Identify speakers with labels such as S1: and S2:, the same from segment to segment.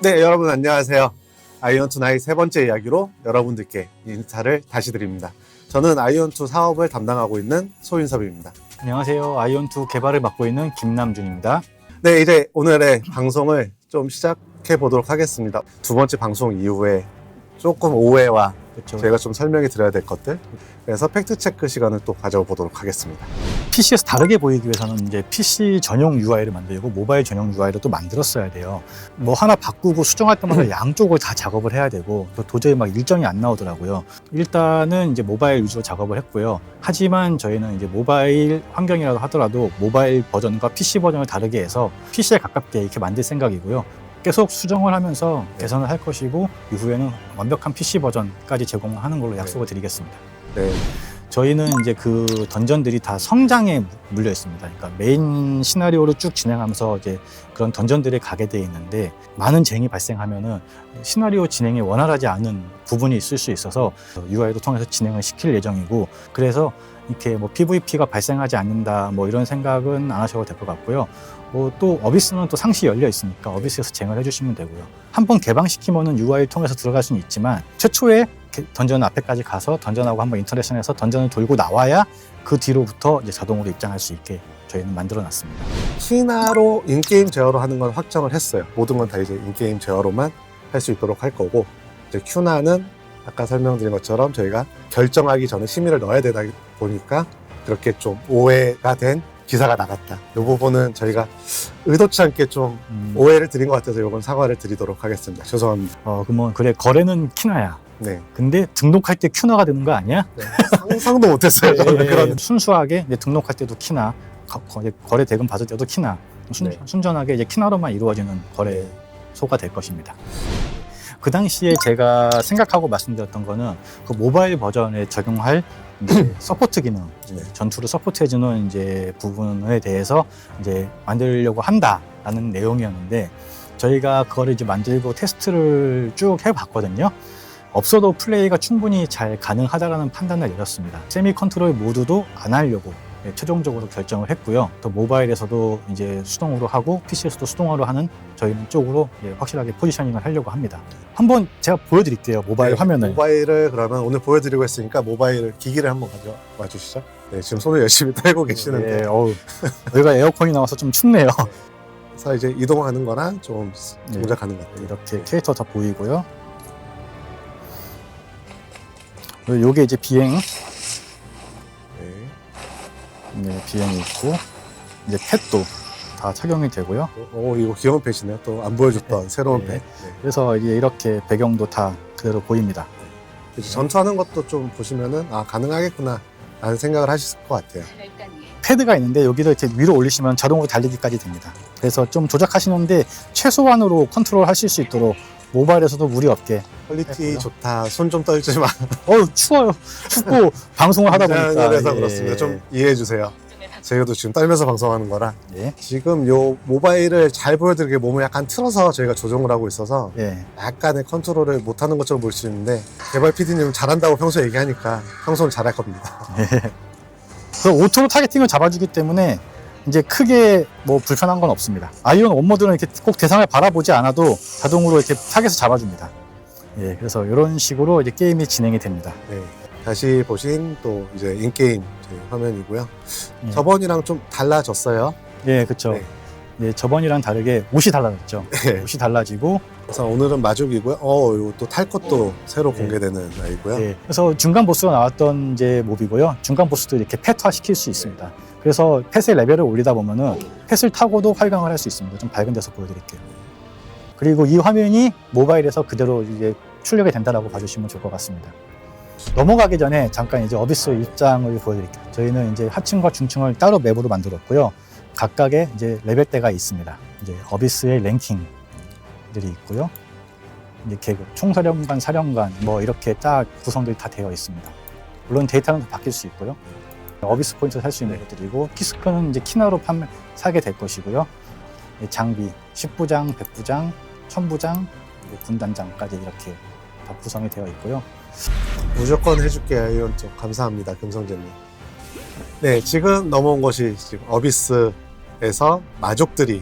S1: 네, 여러분 안녕하세요. 아이언2 나의 세 번째 이야기로 여러분들께 인사를 다시 드립니다. 저는 아이언2 사업을 담당하고 있는 소윤섭입니다.
S2: 안녕하세요. 아이언2 개발을 맡고 있는 김남준입니다.
S1: 네, 이제 오늘의 방송을 좀 시작해 보도록 하겠습니다. 두 번째 방송 이후에 조금 오해와
S2: 그렇죠.
S1: 제가 좀 설명해 드려야 될 것들, 그래서 팩트체크 시간을 또 가져보도록 하겠습니다.
S2: PC에서 다르게 보이기 위해서는 이제 PC 전용 UI를 만들고 모바일 전용 UI를 또 만들었어야 돼요. 뭐 하나 바꾸고 수정할 때마다 양쪽을 다 작업을 해야 되고 또 도저히 막 일정이 안 나오더라고요. 일단은 이제 모바일 위주로 작업을 했고요. 하지만 저희는 이제 모바일 환경이라도 하더라도 모바일 버전과 PC 버전을 다르게 해서 PC에 가깝게 이렇게 만들 생각이고요. 계속 수정을 하면서 개선을 할 것이고 이후에는 완벽한 PC 버전까지 제공하는 걸로 약속을 드리겠습니다.
S1: 네,
S2: 저희는 이제 그 던전들이 다 성장에 물려 있습니다. 그러니까 메인 시나리오로 쭉 진행하면서 이제 그런 던전들에 가게 돼 있는데 많은 쟁이 발생하면은 시나리오 진행이 원활하지 않은 부분이 있을 수 있어서 UI를 통해서 진행을 시킬 예정이고, 그래서 이렇게 뭐 PVP가 발생하지 않는다 뭐 이런 생각은 안 하셔도 될 것 같고요. 뭐 또 어비스는 또 상시 열려 있으니까 어비스에서 쟁을 해주시면 되고요. 한번 개방시키면은 UI를 통해서 들어갈 수는 있지만 최초에 던전 앞에까지 가서 던전하고 한번 인터랙션해서 던전을 돌고 나와야 그 뒤로부터 이제 자동으로 입장할 수 있게 저희는 만들어놨습니다.
S1: 키나로 인게임 제어로 하는 건 확정을 했어요. 모든 건 다 이제 인게임 제어로만 할 수 있도록 할 거고, 이제 큐나는 아까 설명드린 것처럼 저희가 결정하기 전에 심의를 넣어야 되다 보니까 그렇게 좀 오해가 된 기사가 나갔다. 이 부분은 저희가 의도치 않게 좀 오해를 드린 것 같아서 이건 사과를 드리도록 하겠습니다. 죄송합니다.
S2: 그러면 그래, 거래는 키나야.
S1: 네.
S2: 근데 등록할 때 큐나가 되는 거 아니야?
S1: 네. 상상도 못했어요. 저는 그런.
S2: 순수하게 이제 등록할 때도 키나, 거래 대금 받을 때도 키나,
S1: 네.
S2: 순전하게 이제 키나로만 이루어지는 거래소가 될 것입니다. 그 당시에 제가 생각하고 말씀드렸던 거는 그 모바일 버전에 적용할 이제 서포트 기능,
S1: 네.
S2: 전투를 서포트해주는 이제 부분에 대해서 이제 만들려고 한다라는 내용이었는데, 저희가 그거를 이제 만들고 테스트를 쭉 해봤거든요. 없어도 플레이가 충분히 잘 가능하다라는 판단을 내렸습니다. 세미 컨트롤 모드도 안 하려고 최종적으로 결정을 했고요. 또 모바일에서도 이제 수동으로 하고 PC에서도 수동으로 하는 저희는 쪽으로 확실하게 포지셔닝을 하려고 합니다. 한번 제가 보여드릴게요. 모바일
S1: 네,
S2: 화면을.
S1: 모바일을 그러면 오늘 보여드리고 있으니까 모바일 기기를 한번 가져와 주시죠. 네, 지금 손을 열심히 떨고 계시는데.
S2: 네, 여기가 에어컨이 나와서 좀 춥네요.
S1: 그래서 이제 이동하는 거랑 좀 동작하는 것 같아요.
S2: 이렇게 캐릭터 다 보이고요. 그리고 요게 이제 비행. 네, 비행이 있고 이제 펫도 다 착용이 되고요.
S1: 오, 이거 귀여운 펫이네요. 또 안 보여줬던 새로운
S2: 네.
S1: 펫.
S2: 그래서 이게 이렇게 배경도 다 그대로 보입니다.
S1: 네. 전투하는 것도 좀 보시면은 가능하겠구나 라는 생각을 하실 것 같아요.
S2: 패드가 있는데 여기를 이렇게 위로 올리시면 자동으로 달리기까지 됩니다. 그래서 좀 조작하시는데 최소한으로 컨트롤 하실 수 있도록 모바일에서도 무리 없게.
S1: 퀄리티
S2: 했고요.
S1: 좋다. 손 좀 떨지 마.
S2: 추워요. 춥고 방송을 하다 보니까.
S1: 그래서 그렇습니다. 좀 이해해 주세요. 저희도 지금 떨면서 방송하는 거라.
S2: 예.
S1: 지금 요 모바일을 잘 보여드리게 몸을 약간 틀어서 저희가 조정을 하고 있어서
S2: 예.
S1: 약간의 컨트롤을 못하는 것처럼 보일 수 있는데, 개발 PD님은 잘한다고 평소에 얘기하니까 평소는 잘할 겁니다.
S2: 그래서 오토로 타겟팅을 잡아주기 때문에 이제 크게 뭐 불편한 건 없습니다. 아이온 원모드는 이렇게 꼭 대상을 바라보지 않아도 자동으로 이렇게 타겟을 잡아줍니다. 예, 그래서 이런 식으로 이제 게임이 진행이 됩니다.
S1: 네. 다시 보신 또 이제 인게임 저희 화면이고요.
S2: 예.
S1: 저번이랑 좀 달라졌어요.
S2: 예, 그렇죠.
S1: 네.
S2: 예, 저번이랑 다르게 옷이 달라졌죠.
S1: 네.
S2: 옷이 달라지고.
S1: 그래서 오늘은 마족이고요. 이거 또 탈 것도 새로
S2: 네.
S1: 공개되는 아이고요.
S2: 예, 그래서 중간 보스가 나왔던 이제 몹이고요. 중간 보스도 이렇게 펫화 시킬 수 있습니다. 그래서 펫의 레벨을 올리다 보면은 펫을 타고도 활강을 할 수 있습니다. 좀 밝은 데서 보여드릴게요. 그리고 이 화면이 모바일에서 그대로 이제 출력이 된다라고 봐주시면 좋을 것 같습니다. 넘어가기 전에 잠깐 이제 어비스 입장을 보여드릴게요. 저희는 이제 하층과 중층을 따로 맵으로 만들었고요. 각각의 이제 레벨대가 있습니다. 이제 어비스의 랭킹들이 있고요. 이제 계급, 총사령관, 사령관 뭐 이렇게 딱 구성들이 다 되어 있습니다. 물론 데이터는 바뀔 수 있고요. 어비스 포인트 살 수 있는 것들이고, 키스크는 이제 키나로 사게 될 것이고요. 장비, 10부장, 100부장, 1000부장, 군단장까지 이렇게 다 구성이 되어 있고요.
S1: 무조건 해줄게요. 이건 좀 감사합니다. 금성재님. 네, 지금 넘어온 것이 지금 어비스에서 마족들이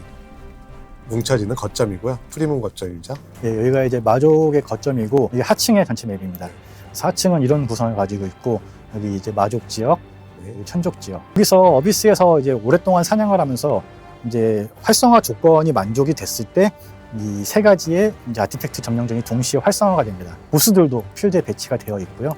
S1: 뭉쳐지는 거점이고요. 프리문 거점이죠.
S2: 예, 여기가 이제 마족의 거점이고 이게 하층의 전체 맵입니다. 그래서 하층은 이런 구성을 가지고 있고 여기 이제 마족 지역, 여기 천족 지역. 여기서 어비스에서 이제 오랫동안 사냥을 하면서 이제 활성화 조건이 만족이 됐을 때 이 세 가지의 이제 아티팩트 점령전이 동시에 활성화가 됩니다. 보스들도 필드에 배치가 되어 있고요.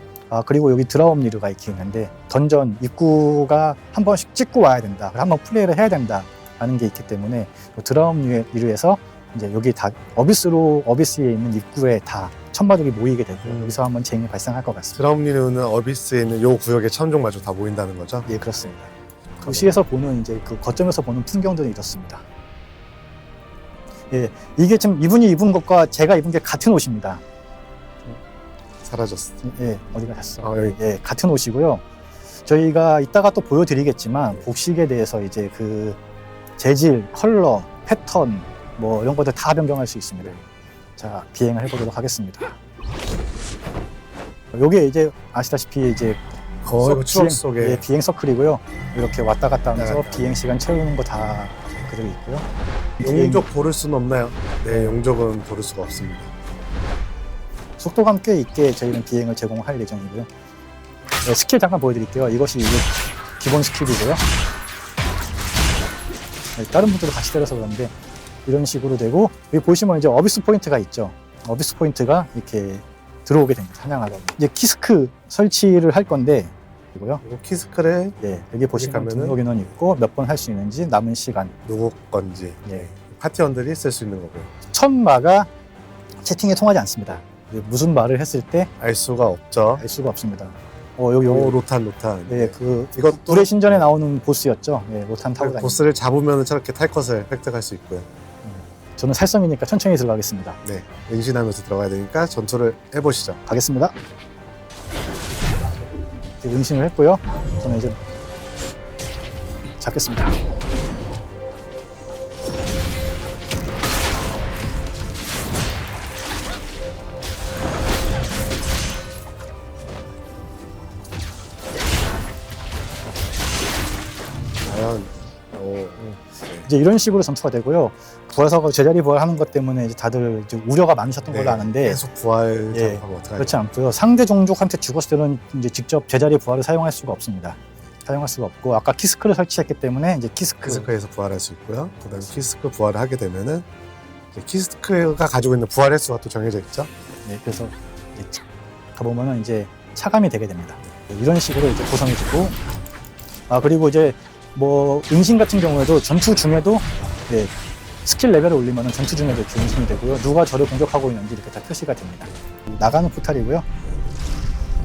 S2: 그리고 여기 드라움 리르가 있는데 던전 입구가 한 번씩 찍고 와야 된다. 한번 플레이를 해야 된다라는 게 있기 때문에 드라움 리르에서 이제 여기 다 어비스에 있는 입구에 다 천마족이 모이게 되고 여기서 한번 쟁이 발생할 것 같습니다.
S1: 드라움리르는 어비스에 있는 요 구역에 천종 마족 다 모인다는 거죠.
S2: 예, 그렇습니다. 도시에서 보는 이제 그 거점에서 보는 풍경들은 이렇습니다. 예, 이게 지금 이분이 입은 것과 제가 입은 게 같은 옷입니다.
S1: 사라졌어.
S2: 예, 어디가 갔어?
S1: 여기.
S2: 예, 같은 옷이고요. 저희가 이따가 또 보여드리겠지만 복식에 대해서 이제 그 재질, 컬러, 패턴 뭐 이런 것들 다 변경할 수 있습니다. 자, 비행을 해보도록 하겠습니다. 요게 이제 아시다시피 이제
S1: 추억 속에
S2: 예, 비행 서클이고요. 이렇게 왔다 갔다 하면서
S1: 왔다 갔다.
S2: 비행 시간 채우는 거 다 그대로 있고요.
S1: 용족 고를 수는 없나요? 네, 용족은 고를 수가 없습니다.
S2: 속도감 꽤 있게 저희는 비행을 제공할 예정이고요. 네, 스킬 잠깐 보여드릴게요. 이것이 이제 기본 스킬이고요. 네, 다른 분들도 같이 때려서 그런데 이런 식으로 되고 여기 보시면 이제 어비스 포인트가 있죠. 어비스 포인트가 이렇게 들어오게 됩니다. 사냥하다. 이제 키스크 설치를 할 건데 이고요.
S1: 그리고 키스크를
S2: 예, 여기 보시면
S1: 가면은
S2: 등록 인원 있고 몇 번 할 수 있는지 남은 시간.
S1: 누구 건지
S2: 예.
S1: 파티원들이 쓸 수 있는 거고요.
S2: 첫 마가 채팅에 통하지 않습니다. 무슨 말을 했을 때 알
S1: 알 수가 없죠.
S2: 수가 없습니다. 여기
S1: 로탄.
S2: 예, 그
S1: 이것도
S2: 불의 신전에 나오는 보스였죠. 예, 로탄 타고 다니는.
S1: 보스를 잡으면 저렇게 탈 컷을 획득할 수 있고요.
S2: 저는 살성이니까 천천히 들어가겠습니다.
S1: 네, 은신하면서 들어가야 되니까 전투를 해보시죠.
S2: 가겠습니다. 이렇게 은신을 했고요. 저는 이제 잡겠습니다.
S1: 과연
S2: 이제 이런 식으로 전투가 되고요. 부활사가 제자리 부활하는 것 때문에 이제 다들 이제 우려가 많으셨던 걸로 아는데
S1: 계속 부활
S2: 예,
S1: 작업하면 어떡하죠?
S2: 그렇지 않고요. 상대 종족한테 죽었을 때는 이제 직접 제자리 부활을 사용할 수가 없습니다. 사용할 수가 없고 아까 키스크를 설치했기 때문에 이제 키스크에서
S1: 부활할 수 있고요. 그다음 키스크 부활을 하게 되면은 이제 키스크가 가지고 있는 부활 횟수가 또 정해져 있죠.
S2: 네, 그래서 이제 가보면은 이제 차감이 되게 됩니다. 이런 식으로 이제 구성해지고 그리고 이제 뭐 은신 같은 경우에도 전투 중에도 네, 스킬 레벨을 올리면 전투 중에도 이렇게 은신이 되고요. 누가 저를 공격하고 있는지 이렇게 다 표시가 됩니다. 나가는 포탈이고요.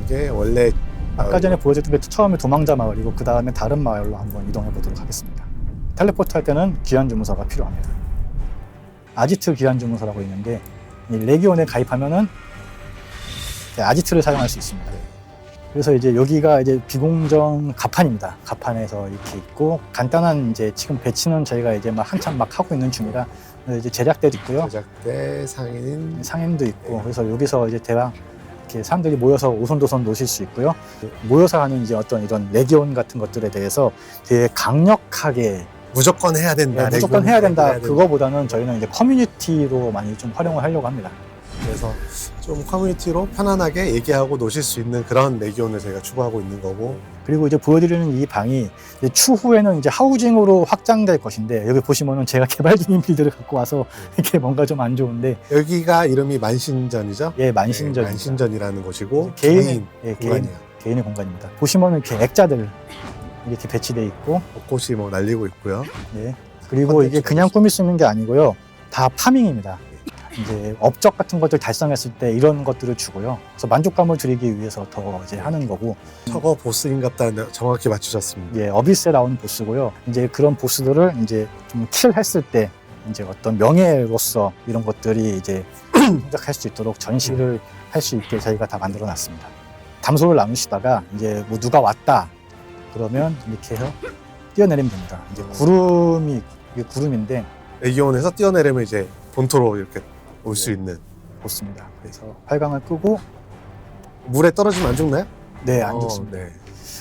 S1: 이게 원래
S2: 아까 전에 보여줬던 게 처음에 도망자 마을이고 그 다음에 다른 마을로 한번 이동해 보도록 하겠습니다. 텔레포트 할 때는 귀환 주문서가 필요합니다. 아지트 귀환 주문서라고 있는데 이 레기온에 가입하면은 아지트를 사용할 수 있습니다. 그래서 이제 여기가 이제 비공정 가판입니다. 가판에서 이렇게 있고 간단한 이제 지금 배치는 저희가 이제 막 한참 막 하고 있는 중이라 이제 제작대도 있고요.
S1: 제작대
S2: 상인도 있고 그래서 여기서 이제 대왕 이렇게 사람들이 모여서 오손도손 노실 수 있고요. 모여서 하는 이제 어떤 이런 레기온 같은 것들에 대해서 되게 강력하게
S1: 무조건 해야 된다.
S2: 무조건 해야 된다. 그거보다는 저희는 이제 커뮤니티로 많이 좀 활용을 하려고 합니다.
S1: 그래서 좀 커뮤니티로 편안하게 얘기하고 노실 수 있는 그런 레기온을 저희가 추구하고 있는 거고
S2: 그리고 이제 보여드리는 이 방이 이제 추후에는 이제 하우징으로 확장될 것인데 여기 보시면은 제가 개발 중인 빌드를 갖고 와서 이렇게 뭔가 좀 안 좋은데
S1: 여기가 이름이 만신전이죠?
S2: 예, 만신전.
S1: 네, 만신전이라는 곳이고
S2: 개인의
S1: 공간이에요.
S2: 개인의 공간입니다. 보시면은 이렇게 액자들 이렇게 배치돼 있고
S1: 벚꽃이 뭐 날리고 있고요.
S2: 예. 그리고 이게 그냥 꾸밀 수 있는 게 아니고요. 다 파밍입니다. 이제 업적 같은 것들 달성했을 때 이런 것들을 주고요. 그래서 만족감을 드리기 위해서 더 이제 하는 거고.
S1: 저거 보스인갑다 정확히 맞추셨습니다.
S2: 예, 어비스에 나오는 보스고요. 이제 그런 보스들을 이제 좀 킬했을 때 이제 어떤 명예로서 이런 것들이 이제 생각할 수 있도록 전시를 할 수 있게 저희가 다 만들어 놨습니다. 담소를 나누시다가 이제 뭐 누가 왔다 그러면 이렇게 해서 뛰어내리면 됩니다. 이제 이게 구름인데
S1: 레기온에서 뛰어내리면 이제 본토로 이렇게 올 수 있는
S2: 좋습니다. 그래서 활강을 끄고
S1: 물에 떨어지면 안 죽나요?
S2: 네, 안 좋습니다.
S1: 네.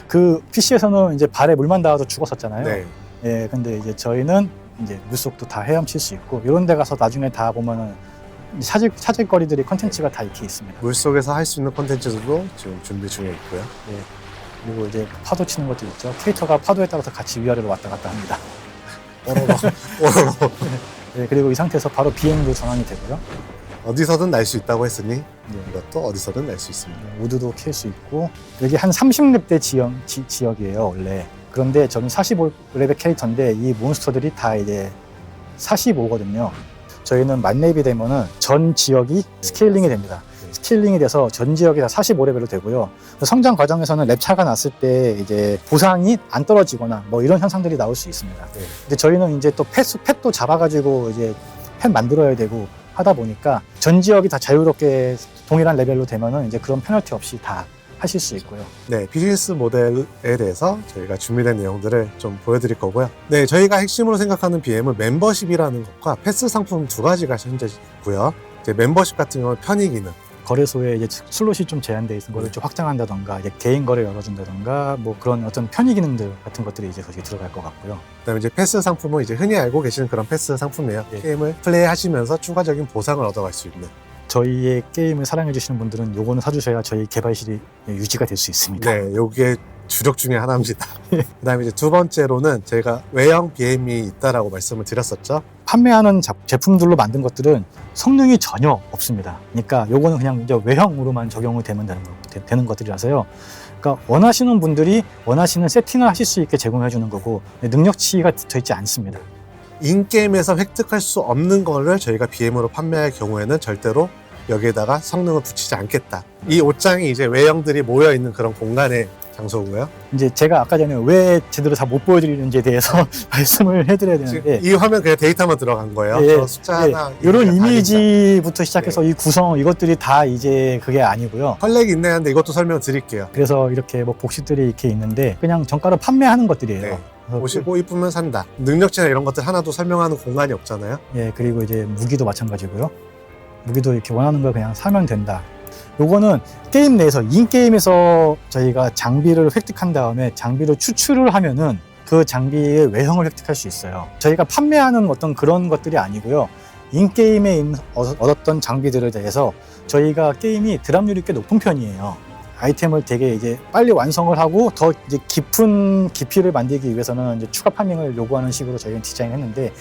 S2: 그 PC에서는 이제 발에 물만 닿아도 죽었었잖아요.
S1: 네.
S2: 예, 근데 이제 저희는 이제 물속도 다 헤엄칠 수 있고 이런 데 가서 나중에 다 보면은 찾을 거리들이 컨텐츠가 다 이렇게 있습니다.
S1: 물속에서 할 수 있는 콘텐츠도 지금 준비 중에 있고요.
S2: 네. 그리고 이제 파도 치는 것도 있죠. 캐릭터가 파도에 따라서 같이 위아래로 왔다 갔다 합니다.
S1: 오로로
S2: 네, 그리고 이 상태에서 바로 비행도 전환이 되고요.
S1: 어디서든 날 수 있다고 했으니
S2: 네.
S1: 이것도 어디서든 날 수 있습니다.
S2: 우드도 캘 수 있고 여기 한 30렙대 지역이에요 원래. 그런데 저는 45렙의 캐릭터인데 이 몬스터들이 다 이제 45거든요. 저희는 만렙이 되면은 전 지역이 스케일링이 됩니다. 스케일링이 돼서 전 지역이 다 45레벨로 되고요. 성장 과정에서는 렙 차가 났을 때 이제 보상이 안 떨어지거나 뭐 이런 현상들이 나올 수 있습니다.
S1: 네.
S2: 근데 저희는 이제 또 펫도 잡아가지고 이제 펫 만들어야 되고 하다 보니까 전 지역이 다 자유롭게 동일한 레벨로 되면은 이제 그런 페널티 없이 다 하실 수 있고요.
S1: 네, 비즈니스 모델에 대해서 저희가 준비된 내용들을 좀 보여드릴 거고요. 네, 저희가 핵심으로 생각하는 BM은 멤버십이라는 것과 패스 상품 두 가지가 현재 있고요. 이제 멤버십 같은 경우는 편의 기능,
S2: 거래소에 이제 슬롯이 좀 제한되어 있는 거를 좀 확장한다던가 이제 개인 거래 열어준다던가 뭐 그런 어떤 편의 기능들 같은 것들이 이제 거기에 들어갈 것 같고요.
S1: 그다음에 이제 패스 상품은 이제 흔히 알고 계시는 그런 패스 상품이에요.
S2: 네.
S1: 게임을 플레이하시면서 추가적인 보상을 얻어갈 수 있는.
S2: 저희의 게임을 사랑해 주시는 분들은 요거는 사주셔야 저희 개발실이 유지가 될 수 있습니다.
S1: 네, 요게 주력 중에 하나입니다. 그다음에 이제 두 번째로는 제가 외형 BM이 있다라고 말씀을 드렸었죠.
S2: 판매하는 제품들로 만든 것들은 성능이 전혀 없습니다. 그러니까 요거는 그냥 이제 외형으로만 적용이 되는 것들이라서요. 그러니까 원하시는 분들이 원하시는 세팅을 하실 수 있게 제공해 주는 거고 능력치가 붙어 있지 않습니다.
S1: 인게임에서 획득할 수 없는 거를 저희가 BM으로 판매할 경우에는 절대로 여기에다가 성능을 붙이지 않겠다. 이 옷장이 이제 외형들이 모여있는 그런 공간의 장소고요.
S2: 이제 제가 아까 전에 왜 제대로 다 못 보여드리는지에 대해서 말씀을 해드려야 되는데
S1: 이 화면 그냥 데이터만 들어간 거예요.
S2: 예,
S1: 저 숫자 하나.
S2: 이런 이미지부터 시작해서 이 구성 이것들이 다 이제 그게 아니고요.
S1: 컬렉이 있네 하는데 이것도 설명 드릴게요.
S2: 그래서 이렇게 뭐 복식들이 이렇게 있는데 그냥 정가로 판매하는 것들이에요.
S1: 네.
S2: 그래서
S1: 보시고 이쁘면 산다. 능력치나 이런 것들 하나도 설명하는 공간이 없잖아요.
S2: 예, 그리고 이제 무기도 마찬가지고요. 무기도 이렇게 원하는 걸 그냥 사면 된다. 요거는 게임 내에서 인게임에서 저희가 장비를 획득한 다음에 장비를 추출을 하면은 그 장비의 외형을 획득할 수 있어요. 저희가 판매하는 어떤 그런 것들이 아니고요. 인게임에 얻었던 장비들에 대해서 저희가 게임이 드랍률이 꽤 높은 편이에요. 아이템을 되게 이제 빨리 완성을 하고 더 이제 깊은 깊이를 만들기 위해서는 이제 추가 파밍을 요구하는 식으로 저희는 디자인했는데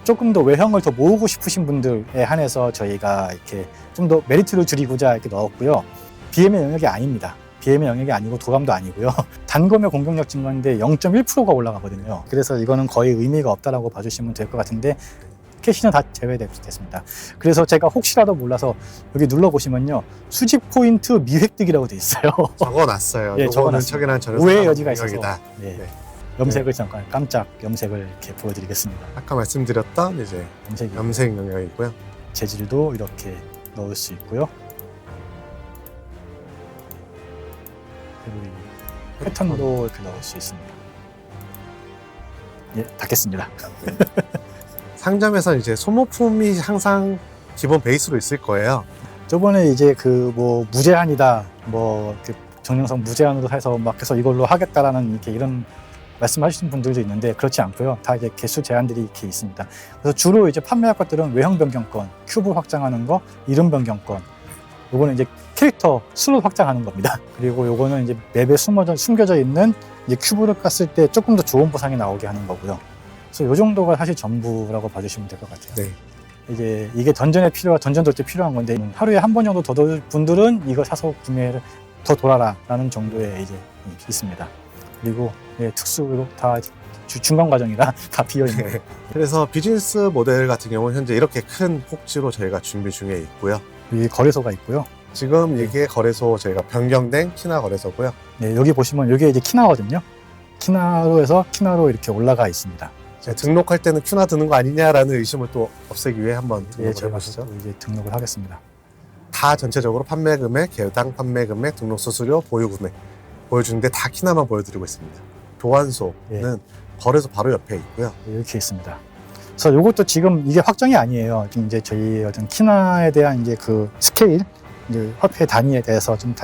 S2: 조금 더 외형을 더 모으고 싶으신 분들에 한해서 저희가 이렇게 좀 더 메리트를 줄이고자 이렇게 넣었고요. BM의 영역이 아닙니다. BM의 영역이 아니고 도감도 아니고요. 단검의 공격력 증가인데 0.1%가 올라가거든요. 그래서 이거는 거의 의미가 없다라고 봐주시면 될 것 같은데 캐시는 다 제외됐습니다. 그래서 제가 혹시라도 몰라서 여기 눌러보시면요. 수집 포인트 미획득이라고 돼 있어요.
S1: 적어놨어요.
S2: 예,
S1: 요거는
S2: 적어놨습니다.
S1: 척이나 저는
S2: 오해의 여지가 있어서.
S1: 영역이다.
S2: 네.
S1: 네.
S2: 염색을 잠깐 깜짝 염색을 이렇게 보여드리겠습니다.
S1: 아까 말씀드렸던 이제
S2: 염색이
S1: 염색 영역이고요.
S2: 재질도 이렇게 넣을 수 있고요. 그리고 이 패턴도 이렇게 넣을 수 있습니다. 예, 닫겠습니다.
S1: 상점에서 이제 소모품이 항상 기본 베이스로 있을 거예요.
S2: 저번에 이제 그 뭐 무제한이다, 뭐 정령성 무제한으로 해서 막 해서 이걸로 하겠다라는 이렇게 이런 말씀하시는 분들도 있는데 그렇지 않고요. 다 이제 개수 제한들이 이렇게 있습니다. 그래서 주로 이제 판매할 것들은 외형 변경권, 큐브 확장하는 거, 이름 변경권. 요거는 이제 캐릭터 슬롯 확장하는 겁니다. 그리고 요거는 이제 맵에 숨겨져 있는 이제 큐브를 깠을 때 조금 더 좋은 보상이 나오게 하는 거고요. 그래서 요 정도가 사실 전부라고 봐주시면 될 것 같아요.
S1: 네.
S2: 이게 던전 돌 때 필요한 건데 하루에 한 번 정도 더 돌 분들은 이거 사서 구매를 더 돌아라라는 정도의 이제 있습니다. 그리고 예, 특수로 다 중간 과정이라 다 비어 있는.
S1: 그래서 비즈니스 모델 같은 경우는 현재 이렇게 큰 폭지로 저희가 준비 중에 있고요.
S2: 여기 거래소가 있고요.
S1: 지금 이게 거래소 저희가 변경된 키나 거래소고요.
S2: 네, 여기 보시면 여기 이제 키나거든요. 키나로 해서 키나로 이렇게 올라가 있습니다.
S1: 등록할 때는 큐나 드는 거 아니냐라는 의심을 또 없애기 위해 한번
S2: 예,
S1: 등록을
S2: 저희가
S1: 해보시죠.
S2: 또 이제 등록을 하겠습니다.
S1: 다 전체적으로 판매 금액, 개당 판매 금액, 등록 수수료, 보유 금액 보여주는데 다 키나만 보여드리고 있습니다. 교환소는
S2: 예.
S1: 거래소 바로 옆에 있고요.
S2: 이렇게 있습니다. 그래서 이것도 지금 이게 확정이 아니에요. 지금 이제 저희 어떤 키나에 대한 이제 그 스케일, 이제 화폐 단위에 대해서 좀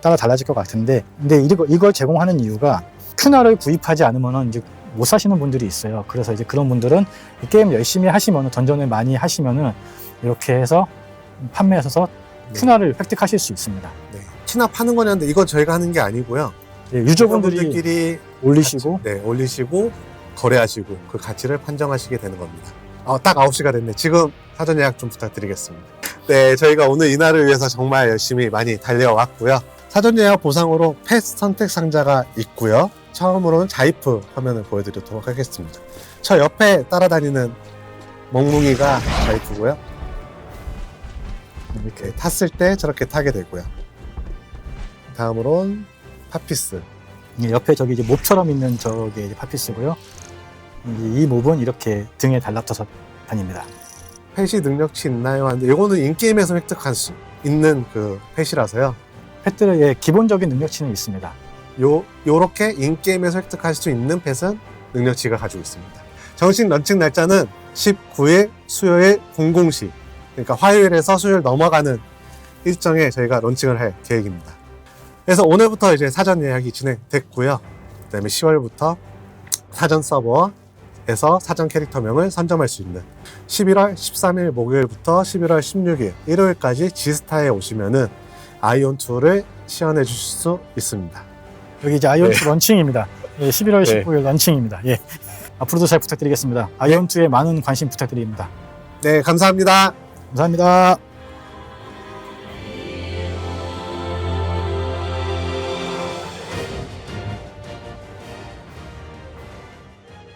S2: 따라 달라질 것 같은데, 근데 이걸 제공하는 이유가 큐나를 구입하지 않으면은 이제 못 사시는 분들이 있어요. 그래서 이제 그런 분들은 이 게임 열심히 하시면은, 던전을 많이 하시면은 이렇게 해서 판매하셔서
S1: 네.
S2: 큐나를 획득하실 수 있습니다.
S1: 네. 키나 파는 거냐는데 이건 저희가 하는 게 아니고요.
S2: 예, 유저분들이
S1: 유저분들끼리
S2: 올리시고
S1: 네, 올리시고 거래하시고 그 가치를 판정하시게 되는 겁니다. 딱 9시가 됐네. 지금 사전 예약 좀 부탁드리겠습니다. 네, 저희가 오늘 이날을 위해서 정말 열심히 많이 달려왔고요. 사전 예약 보상으로 패스 선택 상자가 있고요. 처음으로는 자이프 화면을 보여드리도록 하겠습니다. 저 옆에 따라다니는 멍뭉이가 자이프고요. 이렇게 탔을 때 저렇게 타게 되고요. 다음으로는 파피스.
S2: 예, 옆에 저기 이제 몹처럼 있는 저게 이제 파피스고요. 이 몹은 이렇게 등에 달라붙어서 다닙니다.
S1: 펫이 능력치 있나요? 하는데 이거는 인게임에서 획득할 수 있는 그 펫이라서요.
S2: 펫들의 기본적인 능력치는 있습니다.
S1: 요렇게 인게임에서 획득할 수 있는 펫은 능력치가 가지고 있습니다. 정식 런칭 날짜는 19일 수요일 00시, 그러니까 화요일에서 수요일 넘어가는 일정에 저희가 런칭을 할 계획입니다. 그래서 오늘부터 이제 사전 예약이 진행됐고요. 그다음에 10월부터 사전 서버에서 사전 캐릭터명을 선점할 수 있는 11월 13일 목요일부터 11월 16일 일요일까지 지스타에 오시면은 아이온2를 시연해 주실 수 있습니다.
S2: 여기 이제 아이온2
S1: 네.
S2: 런칭입니다. 예, 11월
S1: 네.
S2: 19일 런칭입니다. 예. 앞으로도 잘 부탁드리겠습니다. 아이온2에 많은 관심 부탁드립니다.
S1: 네, 감사합니다.
S2: 감사합니다.